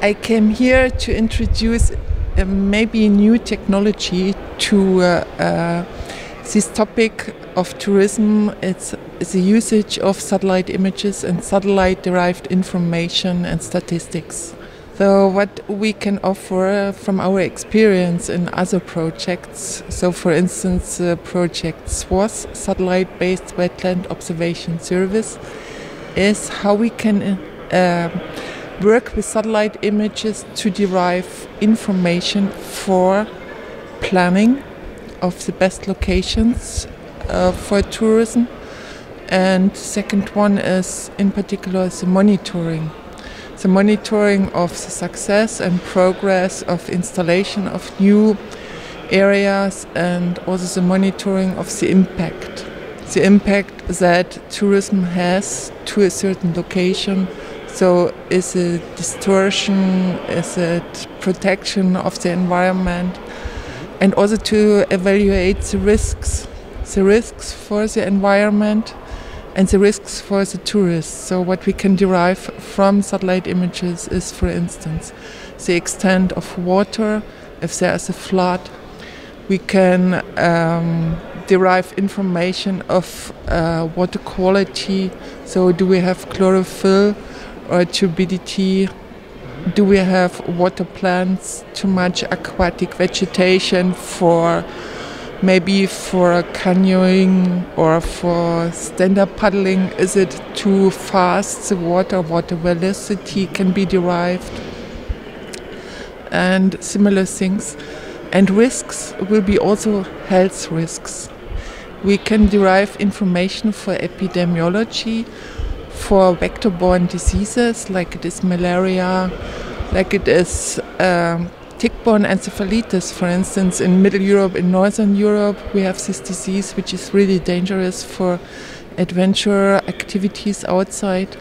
I came here to introduce maybe new technology to this topic of tourism. It's the usage of satellite images and satellite-derived information and statistics. So what we can offer from our experience in other projects, so for instance project SWOS, Satellite-Based Wetland Observation Service, is how we can work with satellite images to derive information for planning of the best locations for tourism. And second one is in particular the monitoring. The monitoring of the success and progress of installation of new areas, and also the monitoring of the impact. The impact that tourism has to a certain location. So is it distortion, is it protection of the environment, and also to evaluate the risks for the environment and the risks for the tourists. So what we can derive from satellite images is, for instance, the extent of water. If there is a flood, we can derive information of water quality. So do we have chlorophyll or turbidity? Do we have water plants, too much aquatic vegetation for maybe for canoeing or for stand-up paddling? Is it too fast? The water velocity can be derived, and similar things. And risks will be also health risks. We can derive information for epidemiology, for vector-borne diseases, like it is malaria, like it is tick-borne encephalitis, for instance. In Middle Europe, in Northern Europe, we have this disease which is really dangerous for adventure activities outside.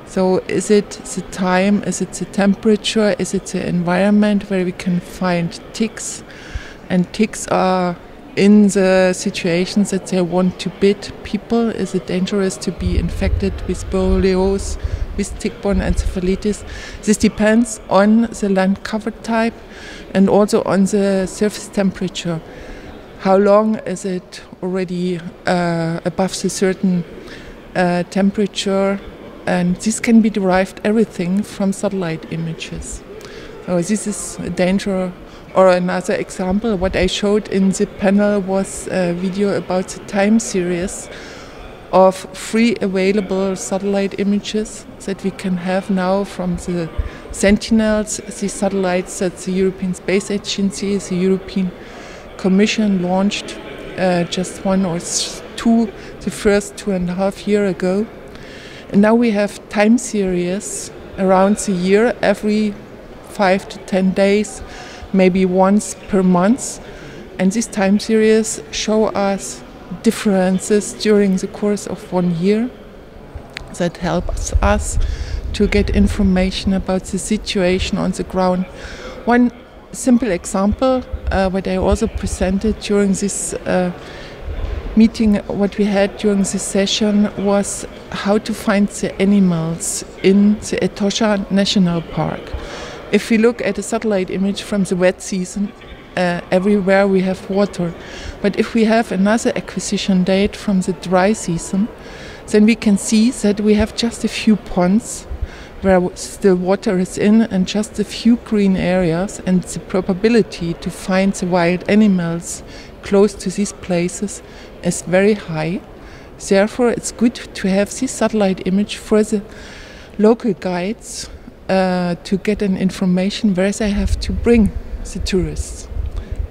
So is it the time, is it the temperature, is it the environment where we can find ticks? And ticks are in the situations that they want to bite people. Is it dangerous to be infected with borreliose, with tick-borne encephalitis? This depends on the land cover type and also on the surface temperature. How long is it already above the certain temperature? And this can be derived everything from satellite images. So this is a danger. Or another example, what I showed in the panel was a video about the time series of free available satellite images that we can have now from the Sentinels, the satellites that the European Space Agency, the European Commission launched just one or two, the first 2.5 years ago. And now we have time series around the year, every 5 to 10 days, maybe once per month, and this time series show us differences during the course of 1 year that helps us to get information about the situation on the ground. One simple example, what I also presented during this meeting, what we had during this session, was how to find the animals in the Etosha National Park. If we look at a satellite image from the wet season, everywhere we have water. But if we have another acquisition date from the dry season, then we can see that we have just a few ponds where still water is in and just a few green areas, and the probability to find the wild animals close to these places is very high. Therefore, it's good to have this satellite image for the local guides to get an information where they have to bring the tourists.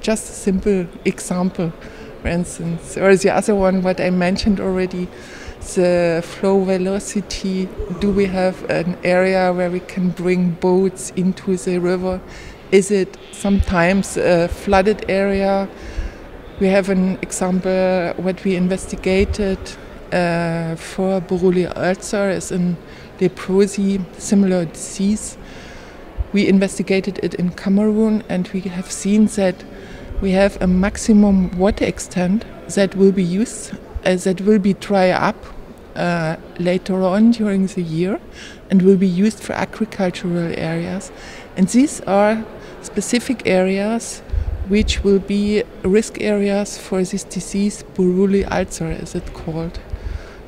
Just a simple example, for instance. Or the other one, what I mentioned already, the flow velocity. Do we have an area where we can bring boats into the river? Is it sometimes a flooded area? We have an example what we investigated for borrelia ulcer is in leprosy, similar disease. We investigated it in Cameroon, and we have seen that we have a maximum water extent that will be used, that will be dry up later on during the year and will be used for agricultural areas. And these are specific areas which will be risk areas for this disease, Buruli ulcer as it's called.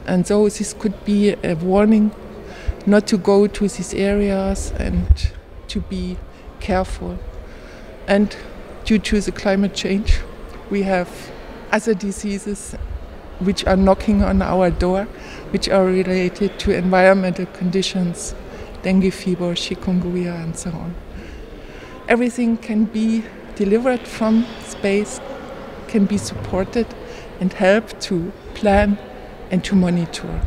And so this could be a warning not to go to these areas and to be careful. And due to the climate change, we have other diseases which are knocking on our door, which are related to environmental conditions, dengue fever, chikungunya, and so on. Everything can be delivered from space, can be supported and help to plan and to monitor.